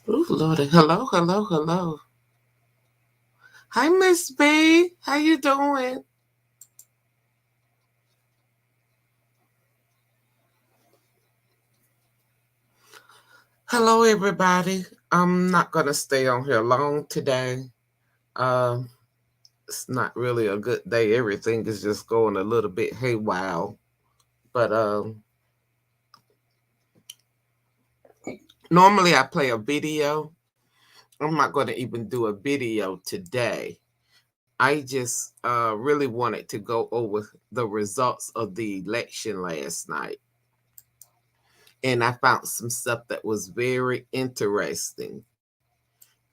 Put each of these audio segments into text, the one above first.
Oh, Lordy. Hello, hello, hello. Hi, Miss B. How you doing? Hello, everybody. I'm not going to stay on here long today. Um, it's not really a good day. Everything is just going a little bit haywire. But normally I play a video. I'm not going to even do a video today. I just really wanted to go over the results of the election last night. And I found some stuff that was very interesting.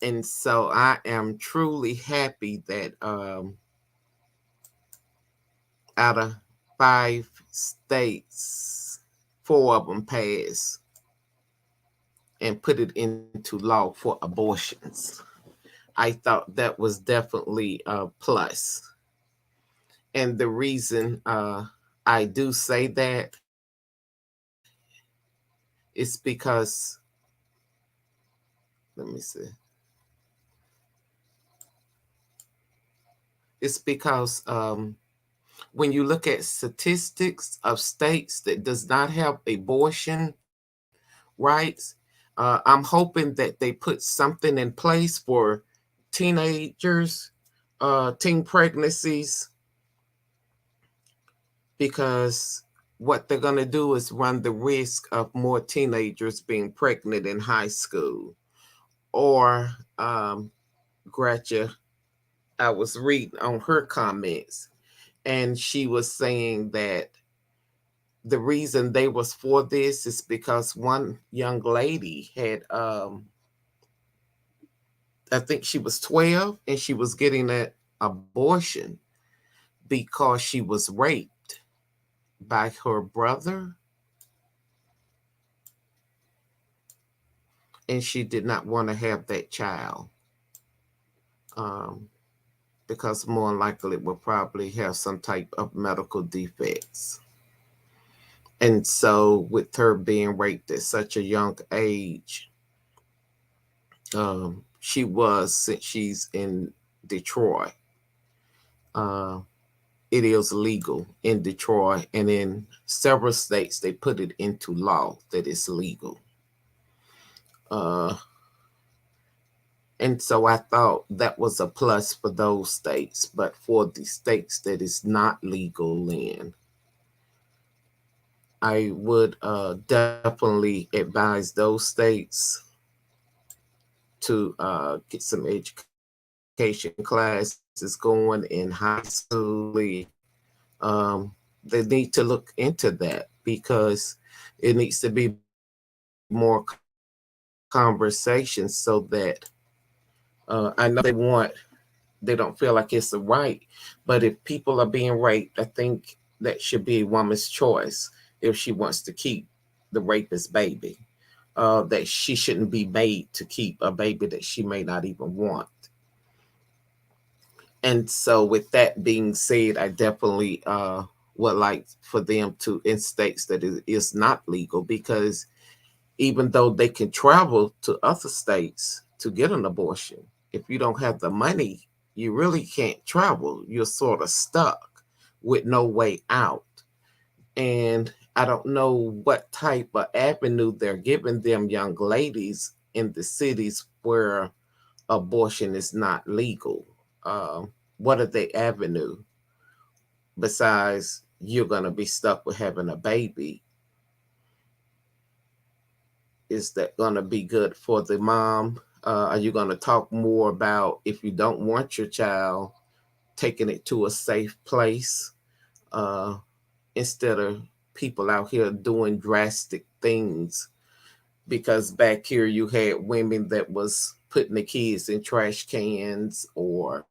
And so I am truly happy that out of 5 states, 4 of them passed and put it into law for abortions. I thought that was definitely a plus. And the reason I do say that is because, let me see, it's because when you look at statistics of states that does not have abortion rights, I'm hoping that they put something in place for teenagers, teen pregnancies, because what they're going to do is run the risk of more teenagers being pregnant in high school. Or Gretchen, I was reading on her comments, and she was saying that the reason they was for this is because one young lady had I think she was 12 and she was getting an abortion because she was raped by her brother, and she did not want to have that child um, because more than likely it will probably have some type of medical defects. And so, with her being raped at such a young age, she was, since she's in Detroit, uh, it is legal in Detroit, and in several states they put it into law that it's legal. Uh, and so I thought that was a plus for those states, but for the states that is not legal in, I would definitely advise those states to get some education classes going in high school. They need to look into that because it needs to be more conversation so that I know they don't feel like it's a right, but if people are being raped, I think that should be a woman's choice if she wants to keep the rapist baby. That she shouldn't be made to keep a baby that she may not even want. And so, with that being said, I definitely would like for them to, in states that it is not legal, because even though they can travel to other states to get an abortion, if you don't have the money, you really can't travel. You're sort of stuck with no way out. And I don't know what type of avenue they're giving them young ladies in the cities where abortion is not legal. What are the avenue besides you're going to be stuck with having a baby? Is that going to be good for the mom? Are you going to talk more about, if you don't want your child, taking it to a safe place uh, instead of people out here doing drastic things? Because back here you had women that was putting the kids in trash cans, or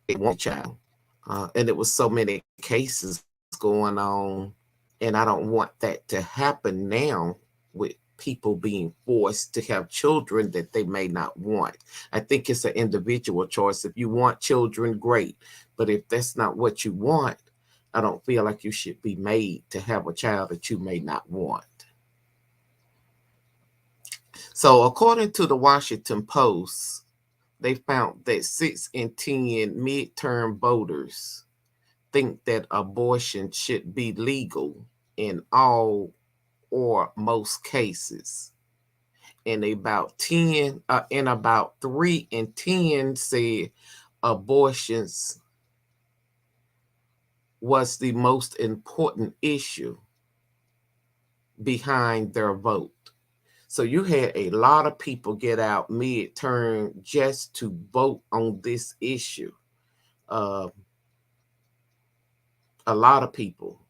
they want a child. And it was so many cases going on, and I don't want that to happen now with people being forced to have children that they may not want. I think it's an individual choice. If you want children, great. But if that's not what you want, I don't feel like you should be made to have a child that you may not want. So, according to the Washington Post, they found that 6 in 10 midterm voters think that abortion should be legal in all or most cases. And about 3 in 10 said abortions was the most important issue behind their vote. So you had a lot of people get out midterm just to vote on this issue. Uh, a lot of people.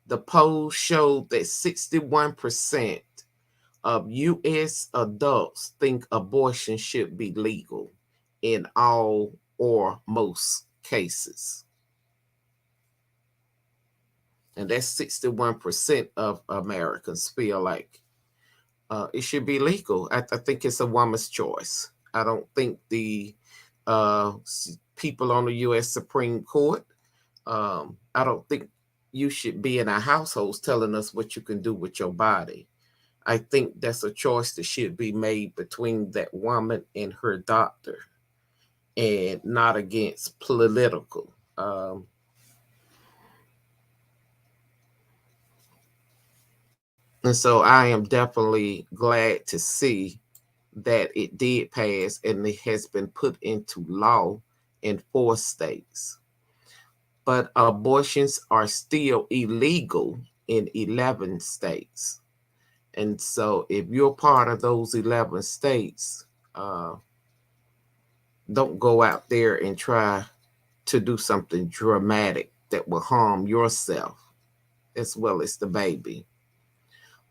The poll showed that 61% of U.S. adults think abortion should be legal in all or most cases. And that's 61% of Americans feel like it should be legal. I think it's a woman's choice. I don't think the uh, people on the U.S. Supreme Court, I don't think you should be in our households telling us what you can do with your body. I think that's a choice that should be made between that woman and her doctor and not against political. And so I am definitely glad to see that it did pass and it has been put into law in 4 states. But abortions are still illegal in 11 states. And so if you're part of those 11 states, don't go out there and try to do something dramatic that will harm yourself as well as the baby.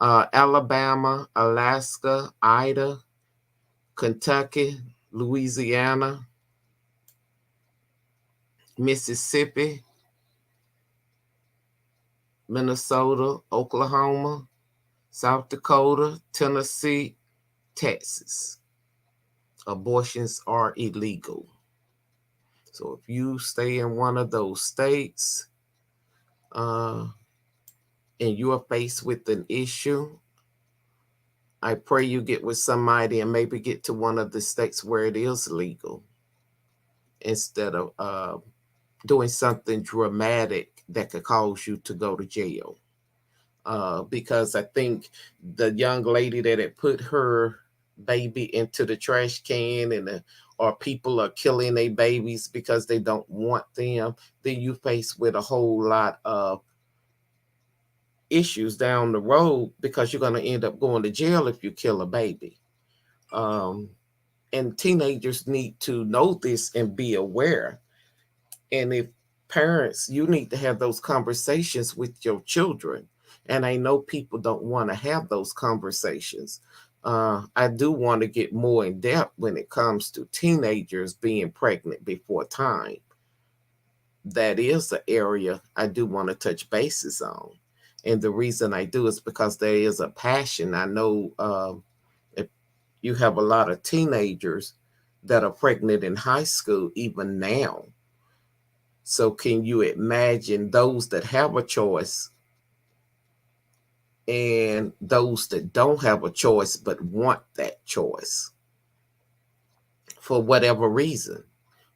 Alabama, Alaska, Ida, Kentucky, Louisiana, Mississippi, Minnesota, Oklahoma, South Dakota, Tennessee, Texas. Abortions are illegal. So if you stay in one of those states and you are faced with an issue, I pray you get with somebody and maybe get to one of the states where it is legal instead of doing something dramatic that could cause you to go to jail. Because I think the young lady that had put her baby into the trash can or people are killing their babies because they don't want them, then you face with a whole lot of issues down the road because you're going to end up going to jail if you kill a baby. And teenagers need to know this and be aware. And if parents, you need to have those conversations with your children. And I know people don't want to have those conversations. I do want to get more in depth when it comes to teenagers being pregnant before time. That is an area I do want to touch bases on. And the reason I do is because there is a passion. I know if you have a lot of teenagers that are pregnant in high school, even now. So, can you imagine those that have a choice and those that don't have a choice but want that choice for whatever reason?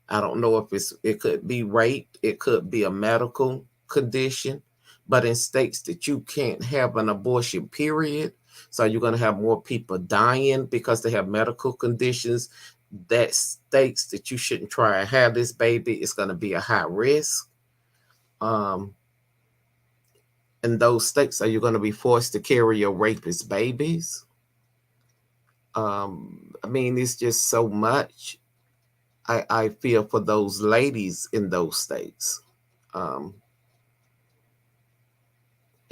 I don't know if it could be rape, it could be a medical condition, but in states that you can't have an abortion, period. So you're going to have more people dying because they have medical conditions. That states that you shouldn't try and have this baby. It's going to be a high risk. In those states, are you going to be forced to carry your rapist babies? I mean, it's just so much. I feel for those ladies in those states. Um,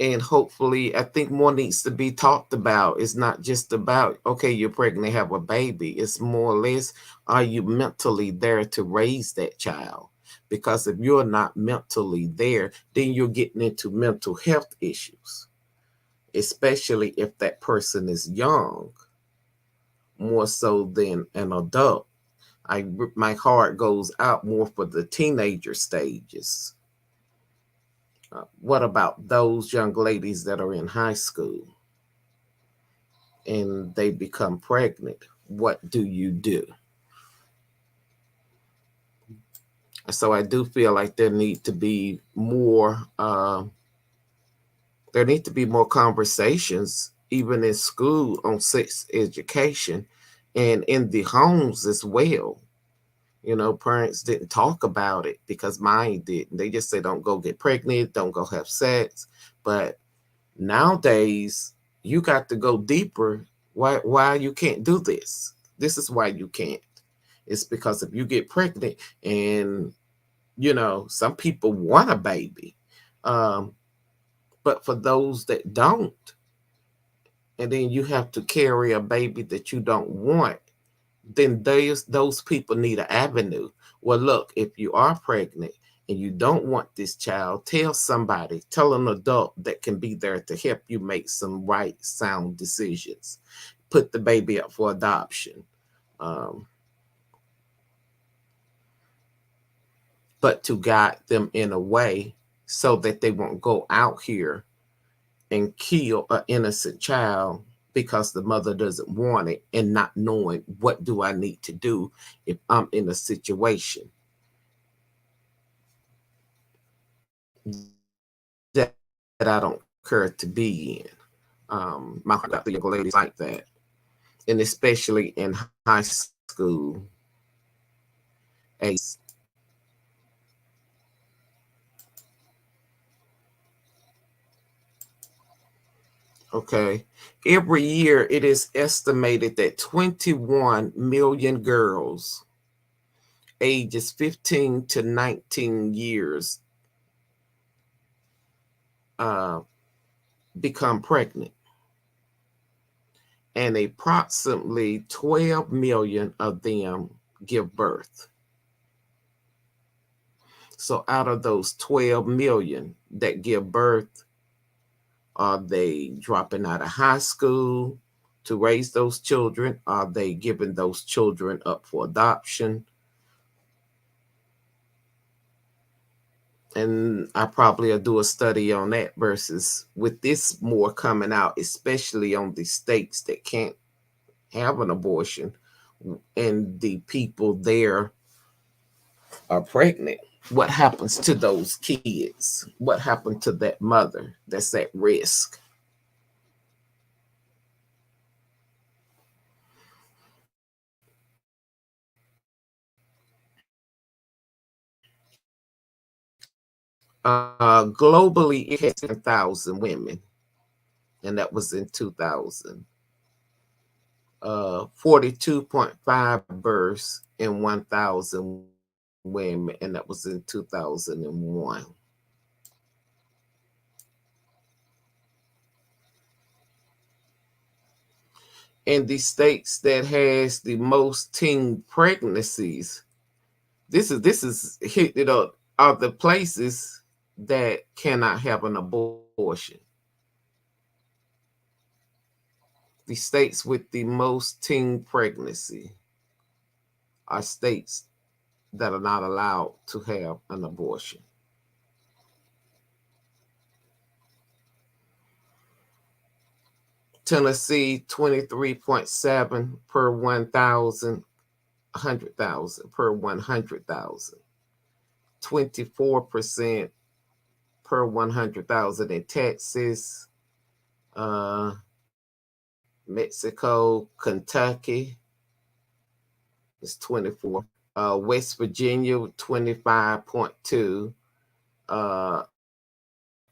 and hopefully, I think more needs to be talked about. It's not just about, okay, you're pregnant, have a baby. It's more or less, are you mentally there to raise that child? Because if you're not mentally there, then you're getting into mental health issues, especially if that person is young, more so than an adult. My heart goes out more for the teenager stages. What about those young ladies that are in high school and they become pregnant? What do you do? So I do feel like there need to be more. There need to be more conversations, even in school, on sex education, and in the homes as well. You know, parents didn't talk about it because mine didn't. They just say, "Don't go get pregnant, don't go have sex." But nowadays, you got to go deeper. Why you can't do this? This is why you can't. It's because if you get pregnant and some people want a baby, um, but for those that don't, and then you have to carry a baby that you don't want, then those people need an avenue. Well, look, if you are pregnant and you don't want this child, tell somebody, tell an adult that can be there to help you make some right, sound decisions. Put the baby up for adoption. Um, but to guide them in a way so that they won't go out here and kill an innocent child because the mother doesn't want it, and not knowing what do I need to do if I'm in a situation that, that I don't care to be in. My heart got the young ladies like that, and especially in high school age. Okay. Every year, it is estimated that 21 million girls ages 15 to 19 years uh, become pregnant, and approximately 12 million of them give birth. So, out of those 12 million that give birth, are they dropping out of high school to raise those children? Are they giving those children up for adoption? And I probably will do a study on that versus with this more coming out, especially on the states that can't have an abortion and the people there are pregnant. What happens to those kids? What happened to that mother that's at risk? Globally, it has 10,000 women, and that was in 2000. 42.5 births in 1,000 women, and that was in 2001. In the states that has the most teen pregnancies, this is are the places that cannot have an abortion. The states with the most teen pregnancy are states that are not allowed to have an abortion. Tennessee 23.7 per 1,000, 100,000 per 100,000. 24% per 100,000 in Texas, uh, Mexico, Kentucky is 24. West Virginia 25.2. Uh,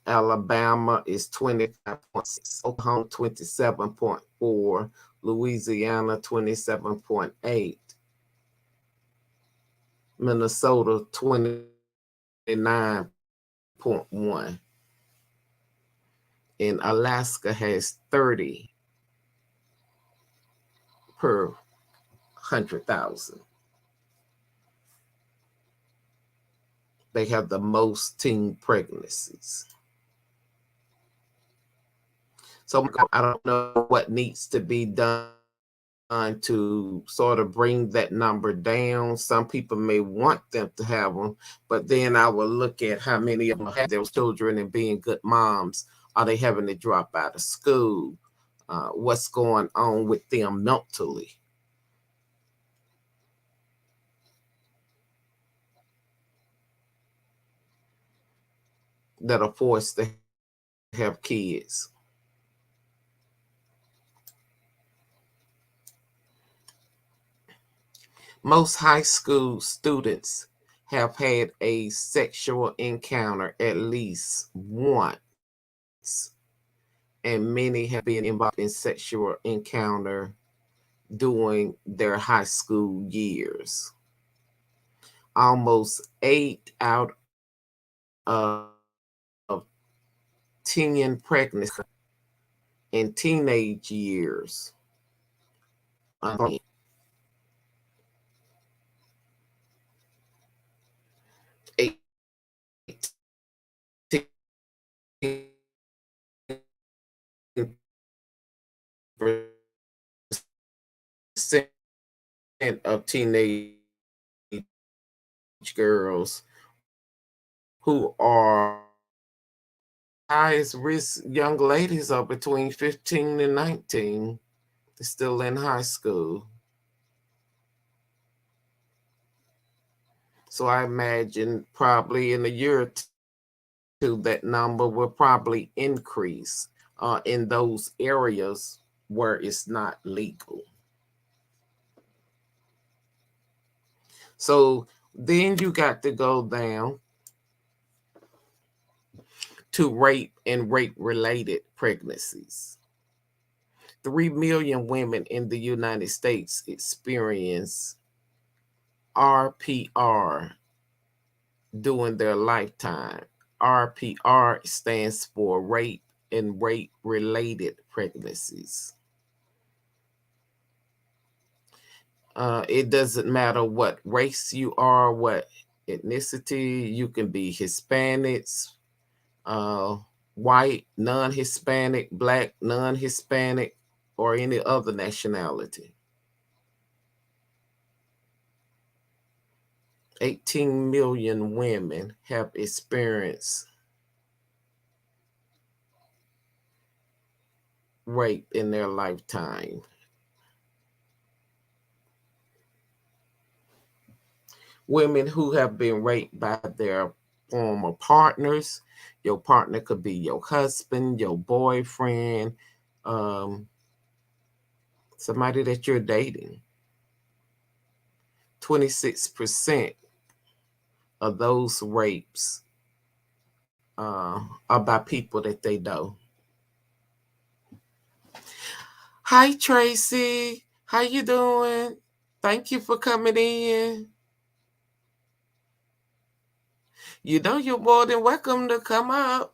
Alabama is 25.6. Oklahoma 27.4. Louisiana 27.8. Minnesota 29.1. And Alaska has 30 per 100,000. They have the most teen pregnancies. So I don't know what needs to be done to sort of bring that number down. Some people may want them to have them, but then I will look at how many of them have their children and being good moms. Are they having to drop out of school? What's going on with them mentally that are forced to have kids? Most high school students have had a sexual encounter at least once, and many have been involved in sexual encounter during their high school years. Almost 8 out of 10 pregnancies in teenage years. Eight percent of teenage girls who are highest risk young ladies are between 15 and 19. They're still in high school. So I imagine probably in a year or two, that number will probably increase in those areas where it's not legal. So then you got to go down to rape and rape related pregnancies. 3 million women in the United States experience RPR during their lifetime. RPR stands for rape and rape related pregnancies. It doesn't matter what race you are, what ethnicity. You can be Hispanics, uh, white, non Hispanic, black, non Hispanic, or any other nationality. 18 million women have experienced rape in their lifetime. Women who have been raped by their former partners. Your partner could be your husband, your boyfriend, um, somebody that you're dating. 26% of those rapes are by people that they know. Hi Tracy, how you doing? Thank you for coming in. You know you're more than welcome to come up.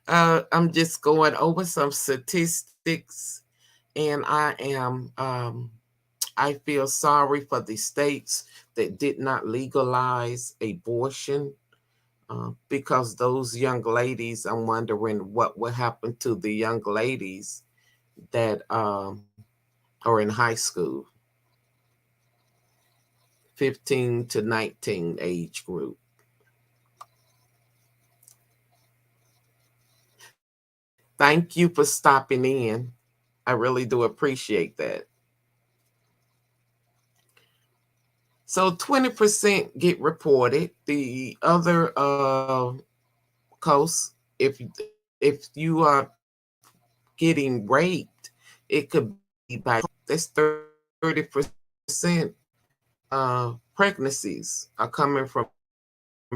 I'm just going over some statistics, and I feel sorry for the states that did not legalize abortion, because those young ladies, I'm wondering what will happen to the young ladies that are in high school, 15 to 19 age group. Thank you for stopping in. I really do appreciate that. So 20% get reported. The other coast, if you are getting raped, it could be by that's 30% pregnancies are coming from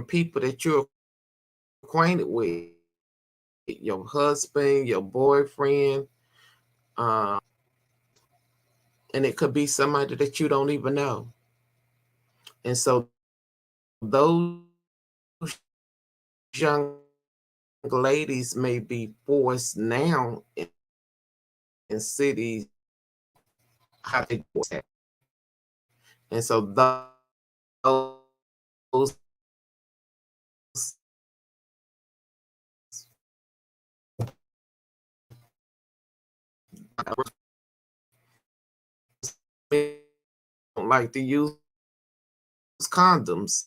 people that you're acquainted with, your husband, your boyfriend, uh, and it could be somebody that you don't even know. And so those young ladies may be forced now in cities how they do that. And so those don't like to use condoms.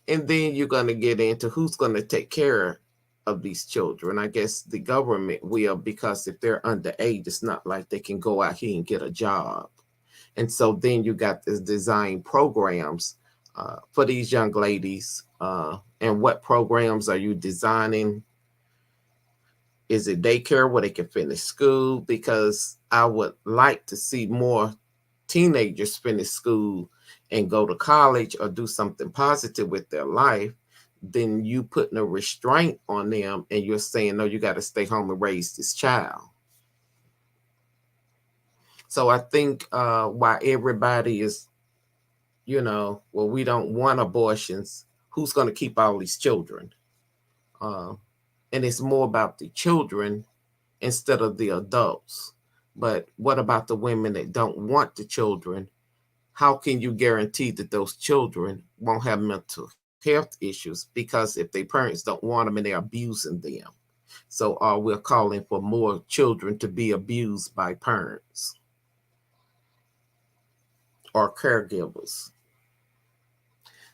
And then you're going to get into who's going to take care of these children. I guess the government will, because if they're underage, it's not like they can go out here and get a job. And so then you got this design programs for these young ladies. And what programs are you designing? Is it daycare where they can finish school? Because I would like to see more teenagers finish school and go to college or do something positive with their life than you putting a restraint on them and you're saying, no, you got to stay home and raise this child. So I think why everybody is, well, we don't want abortions. Who's going to keep all these children? And it's more about the children instead of the adults. But what about the women that don't want the children? How can you guarantee that those children won't have mental health issues? Because if their parents don't want them and they're abusing them. So we're calling for more children to be abused by parents or caregivers.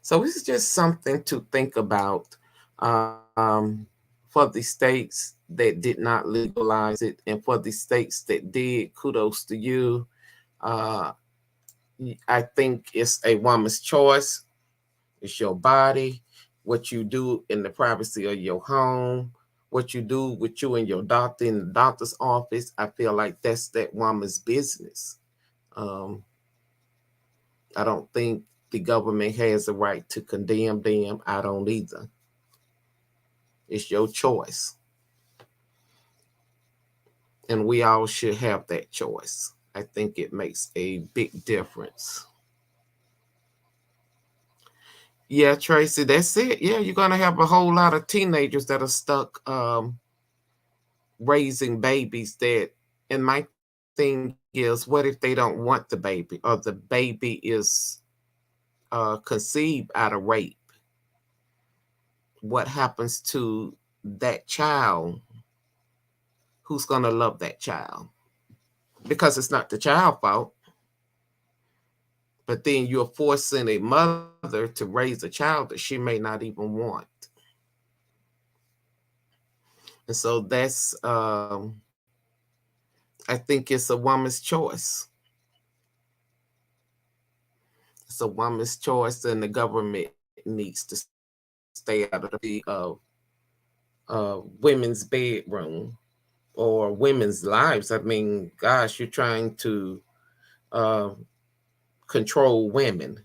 So it's just something to think about for the states that did not legalize it, and for the states that did, kudos to you. I think it's a woman's choice. It's your body, what you do in the privacy of your home, what you do with you and your doctor in the doctor's office. I feel like that's that woman's business. I don't think the government has the right to condemn them. I don't either. It's your choice. And we all should have that choice. I think it makes a big difference. Yeah, Tracy, that's it. Yeah, you're going to have a whole lot of teenagers that are stuck raising babies that, and my thing is, what if they don't want the baby or the baby is conceived out of rape? What happens to that child? Who's going to love that child? Because it's not the child's fault. But then you're forcing a mother to raise a child that she may not even want. And so that's, I think it's a woman's choice. It's a woman's choice, and the government needs to stay out of the women's bedroom or women's lives. I mean, gosh, you're trying to control women.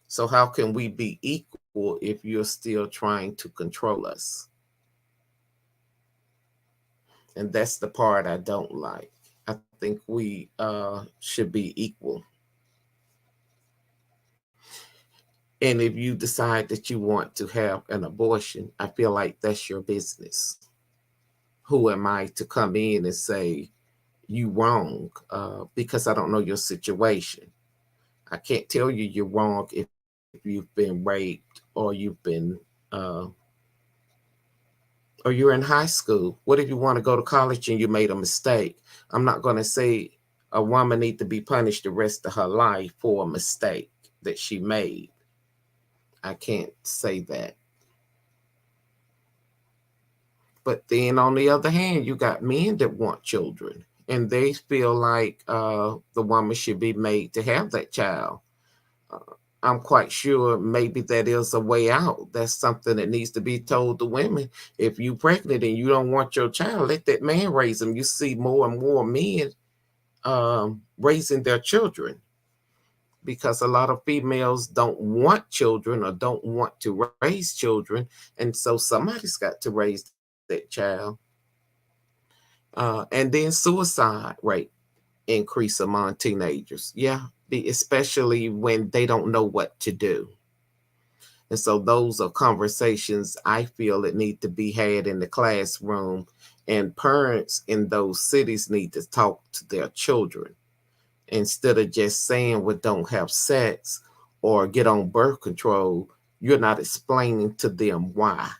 So how can we be equal if you're still trying to control us? And that's the part I don't like. I think we should be equal. And if you decide that you want to have an abortion, I feel like that's your business. Who am I to come in and say you wrong? Because I don't know your situation. I can't tell you you're wrong if you've been raped or you've been or you're in high school. What if you want to go to college and you made a mistake? I'm not going to say a woman needs to be punished the rest of her life for a mistake that she made. I can't say that. But then on the other hand, you got men that want children and they feel like the woman should be made to have that child. I'm quite sure maybe that is a way out. That's something that needs to be told to women. If you're pregnant and you don't want your child, let that man raise them. You see more and more men raising their children because a lot of females don't want children or don't want to raise children. And so somebody's got to raise that child. And then suicide rate increase among teenagers. Yeah, especially when they don't know what to do. And so those are conversations I feel that need to be had in the classroom, and parents in those cities need to talk to their children instead of just saying, well, don't have sex or get on birth control. You're not explaining to them why.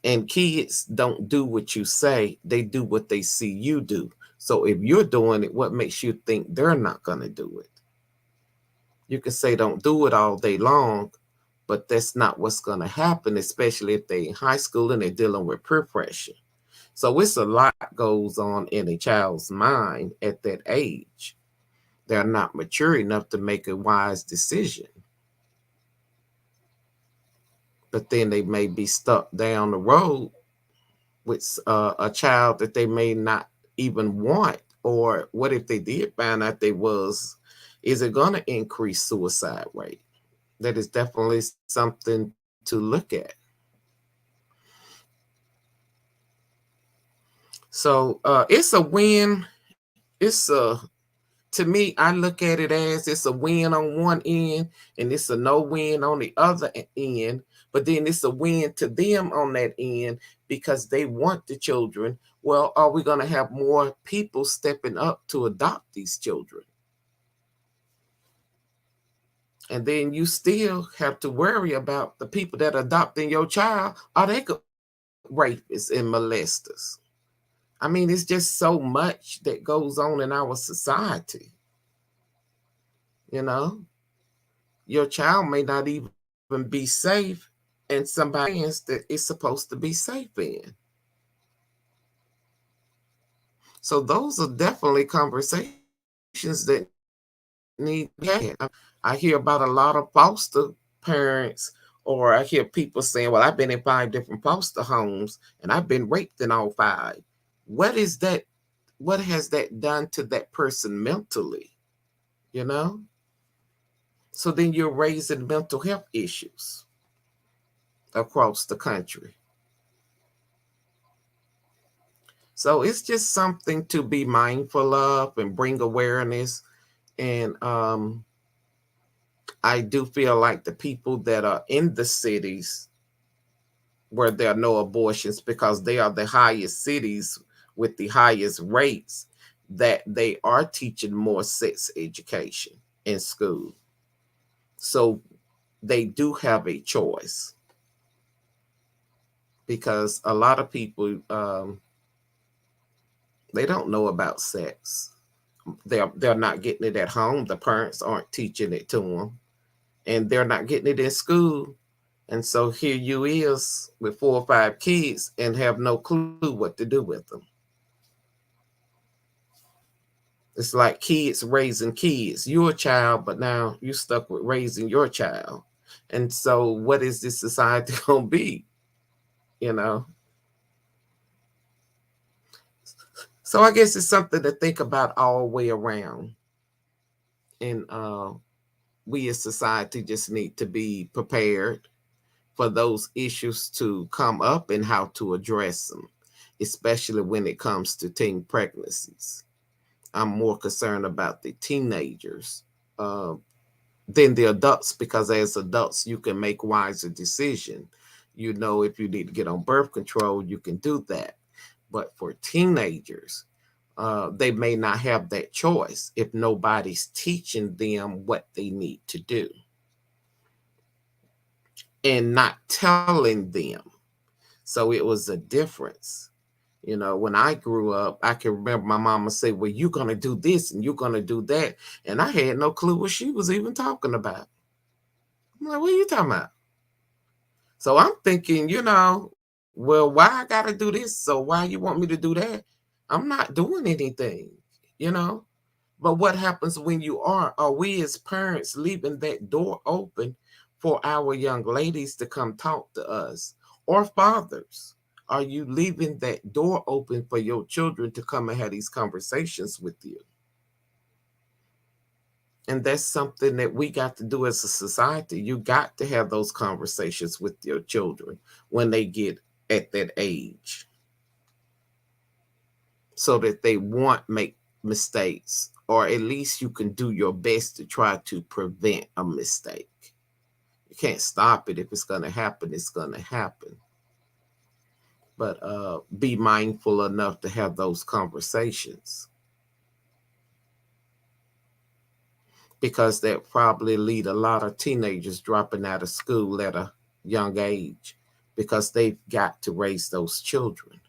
And kids don't do what you say, they do what they see you do. So if you're doing it, what makes you think they're not going to do it? You can say don't do it all day long, but that's not what's going to happen, especially if they're in high school and they're dealing with peer pressure. So it's a lot goes on in a child's mind at that age. They're not mature enough to make a wise decision. But then they may be stuck down the road with a child that they may not even want. Or what if they did find out they was, is it going to increase suicide rate? That is definitely something to look at. So it's a win. It's a, to me, I look at it as it's a win on one end and it's a no win on the other end. But then it's a win to them on that end because they want the children. Well, are we going to have more people stepping up to adopt these children? And then you still have to worry about the people that are adopting your child. Are they rapists and molesters? I mean, it's just so much that goes on in our society. You know, your child may not even be safe in somebody else that is supposed to be safe in. So those are definitely conversations that need to be had. I hear about a lot of foster parents, or I hear people saying, well, I've been in 5 different foster homes and I've been raped in all 5. What is that? What has that done to that person mentally? You know? So then you're raising mental health issues across the country. So it's just something to be mindful of and bring awareness. And I do feel like the people that are in the cities where there are no abortions, because they are the highest cities with the highest rates, that they are teaching more sex education in school. So they do have a choice, because a lot of people they don't know about sex. They're not getting it at home. The parents aren't teaching it to them, and they're not getting it in school. And so here you is with 4 or 5 kids and have no clue what to do with them. It's like kids raising kids. You're a child, but now you're stuck with raising your child. And so what is this society gonna be? You know? So I guess it's something to think about all the way around. And we as society just need to be prepared for those issues to come up and how to address them, especially when it comes to teen pregnancies. I'm more concerned about the teenagers uh, than the adults, because as adults, you can make wiser decisions. You know, if you need to get on birth control, you can do that. But for teenagers, they may not have that choice if nobody's teaching them what they need to do and not telling them. So it was a difference. You know, when I grew up, I can remember my mama say, well, you're going to do this and you're going to do that. And I had no clue what she was even talking about. I'm like, what are you talking about? So I'm thinking, well, why I got to do this? So why you want me to do that? I'm not doing anything, you know? But what happens when you are we as parents leaving that door open for our young ladies to come talk to us, or fathers? Are you leaving that door open for your children to come and have these conversations with you? And that's something that we got to do as a society. You got to have those conversations with your children when they get at that age, so that they won't make mistakes, or at least you can do your best to try to prevent a mistake. You can't stop it. If it's going to happen, it's going to happen. But be mindful enough to have those conversations, because that probably lead a lot of teenagers dropping out of school at a young age, because they've got to raise those children.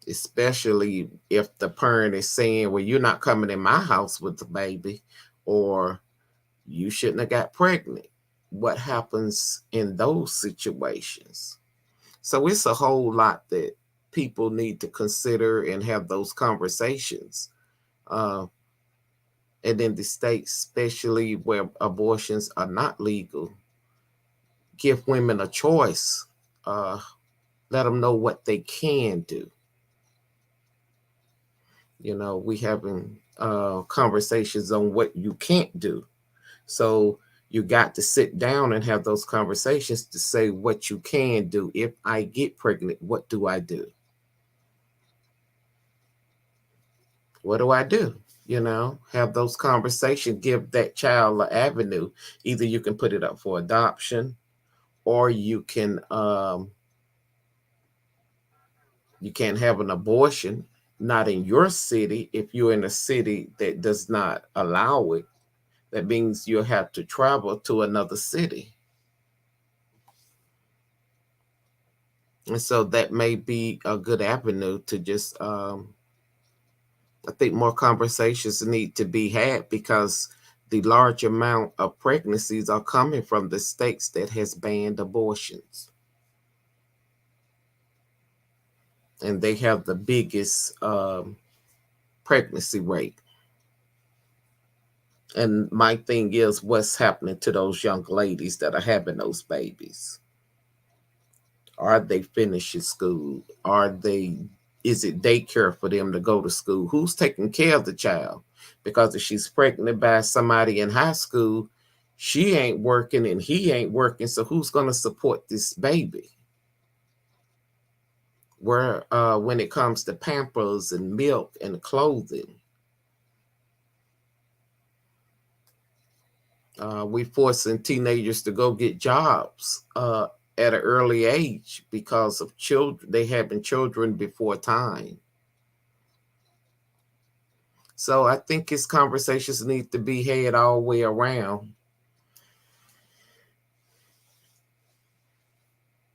Especially if the parent is saying, well, you're not coming in my house with the baby, or you shouldn't have got pregnant. What happens in those situations? So it's a whole lot that people need to consider and have those conversations. Uh, and in the states, especially where abortions are not legal, give women a choice. Uh, Let them know what they can do. We having conversations on what you can't do. So you got to sit down and have those conversations to say what you can do. If I get pregnant, what do I do? What do I do? Have those conversations, give that child an avenue. Either you can put it up for adoption, or you can have an abortion, not in your city. If you're in a city that does not allow it, that means you'll have to travel to another city. And so that may be a good avenue to just, I think more conversations need to be had, because the large amount of pregnancies are coming from the states that has banned abortions. And they have the biggest pregnancy rate. And my thing is, what's happening to those young ladies that are having those babies? Are they finishing school? Is it daycare for them to go to school? Who's taking care of the child? Because if she's pregnant by somebody in high school, she ain't working and he ain't working. So who's going to support this baby? Where when it comes to Pampers and milk and clothing, we forcing teenagers to go get jobs at an early age because of children. They having children before time. So I think his conversations need to be had all the way around,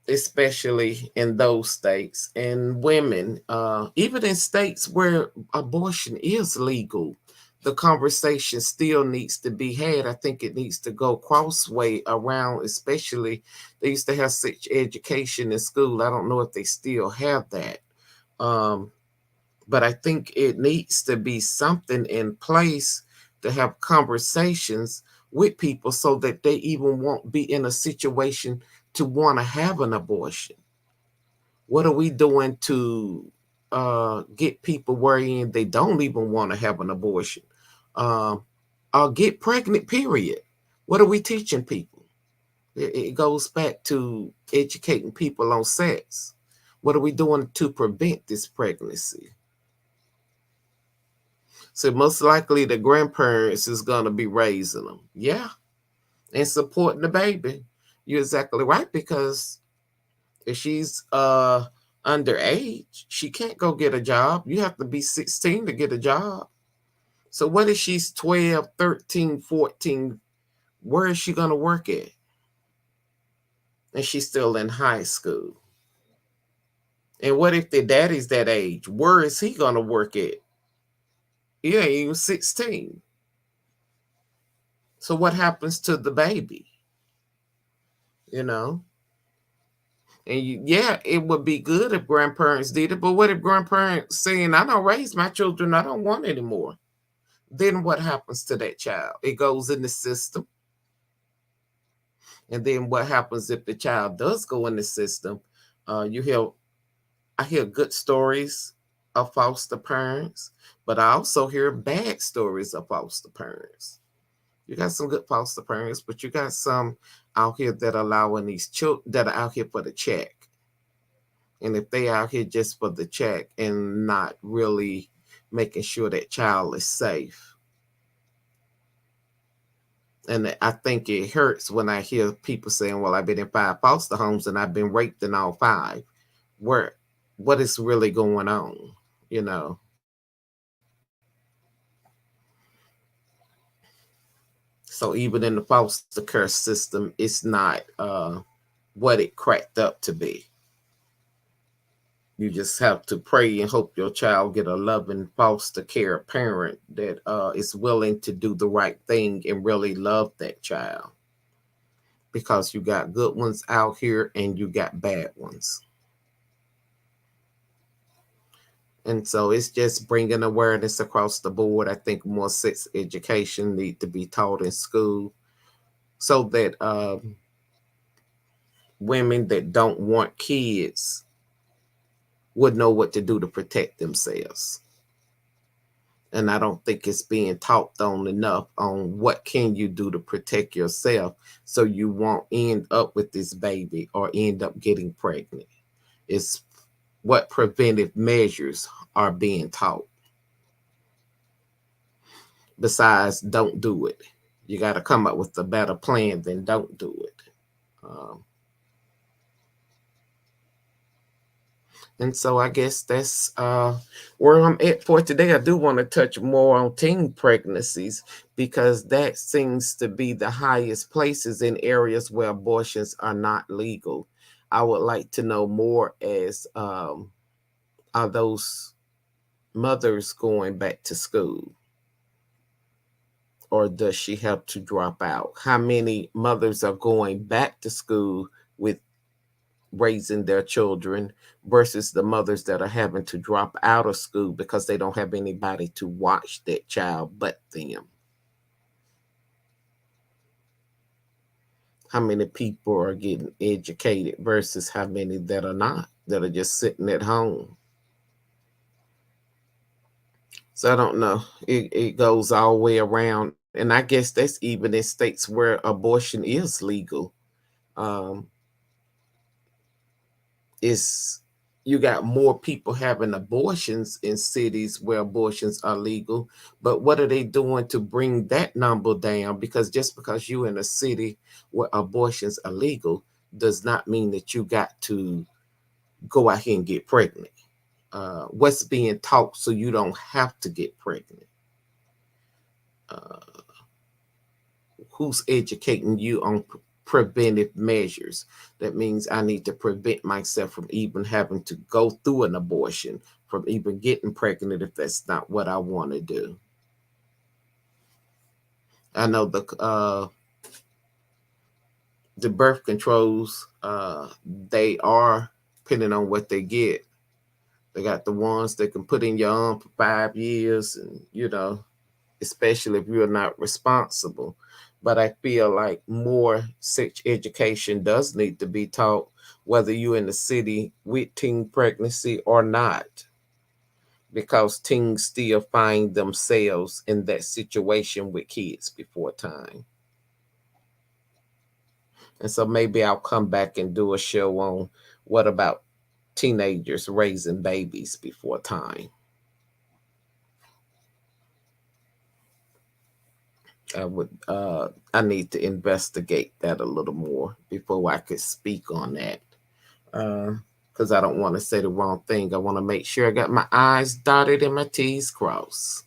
especially in those states. And women, even in states where abortion is legal, the conversation still needs to be had. I think it needs to go crossway around, especially they used to have sex education in school. I don't know if they still have that. Um, but I think it needs to be something in place to have conversations with people so that they even won't be in a situation to want to have an abortion. What are we doing to get people worrying they don't even want to have an abortion? Um, or get pregnant, period. What are we teaching people? It goes back to educating people on sex. What are we doing to prevent this pregnancy? So most likely the grandparents is going to be raising them. Yeah. And supporting the baby. You're exactly right, because if she's underage, she can't go get a job. You have to be 16 to get a job. So what if she's 12, 13, 14? Where is she going to work at? And she's still in high school. And what if the daddy's that age? Where is he going to work at? He ain't even 16. So what happens to the baby? You know? And yeah, it would be good if grandparents did it, but what if grandparents saying, I don't raise my children, I don't want anymore? Then what happens to that child? It goes in the system. And then what happens if the child does go in the system? I hear good stories of foster parents, but I also hear bad stories of foster parents. You got some good foster parents, but you got some out here that are allowing these children that are out here for the check. And if they out here just for the check and not really making sure that child is safe. And I think it hurts when I hear people saying, well, I've been in 5 foster homes and I've been raped in all 5. What is really going on, you know? So even in the foster care system, it's not what it cracked up to be. You just have to pray and hope your child get a loving foster care parent that is willing to do the right thing and really love that child, because you got good ones out here and you got bad ones. And so it's just bringing awareness across the board. I think more sex education need to be taught in school, so that women that don't want kids would know what to do to protect themselves. And I don't think it's being taught on enough on what can you do to protect yourself so you won't end up with this baby or end up getting pregnant. It's what preventive measures are being taught. Besides, don't do it. You got to come up with a better plan than don't do it. And so I guess that's where I'm at for today. I do want to touch more on teen pregnancies, because that seems to be the highest places in areas where abortions are not legal. I would like to know more as are those mothers going back to school? Or does she have to drop out? How many mothers are going back to school with raising their children versus the mothers that are having to drop out of school because they don't have anybody to watch that child but them? How many people are getting educated versus how many that are not, that are just sitting at home? So I don't know. It goes all the way around. And I guess that's even in states where abortion is legal. Um, it's you got more people having abortions in cities where abortions are legal, but what are they doing to bring that number down? Because just because you're in a city where abortions are legal does not mean that you got to go out here and get pregnant. What's being taught so you don't have to get pregnant? Uh, who's educating you on preventive measures? That means I need to prevent myself from even having to go through an abortion, from even getting pregnant if that's not what I want to do. I know the birth controls, they are depending on what they get. They got the ones that can put in your arm for 5 years, and especially if you're not responsible. But I feel like more sex education does need to be taught, whether you're in the city with teen pregnancy or not, because teens still find themselves in that situation with kids before time. And so maybe I'll come back and do a show on what about teenagers raising babies before time. I need to investigate that a little more before I could speak on that. Because I don't want to say the wrong thing. I want to make sure I got my I's dotted and my T's crossed.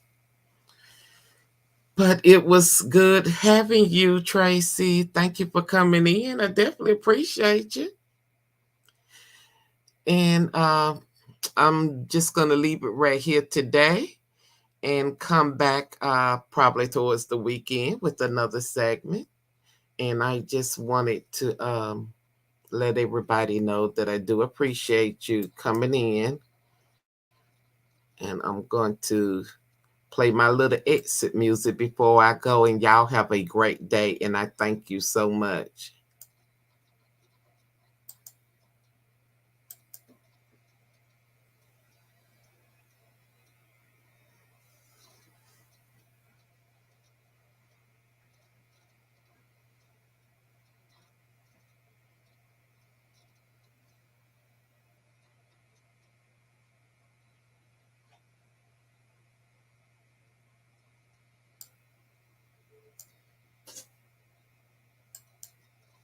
But it was good having you, Tracy. Thank you for coming in. I definitely appreciate you. And I'm just going to leave it right here today and come back probably towards the weekend with another segment. And I just wanted to let everybody know that I do appreciate you coming in. And I'm going to play my little exit music before I go. And y'all have a great day. And I thank you so much.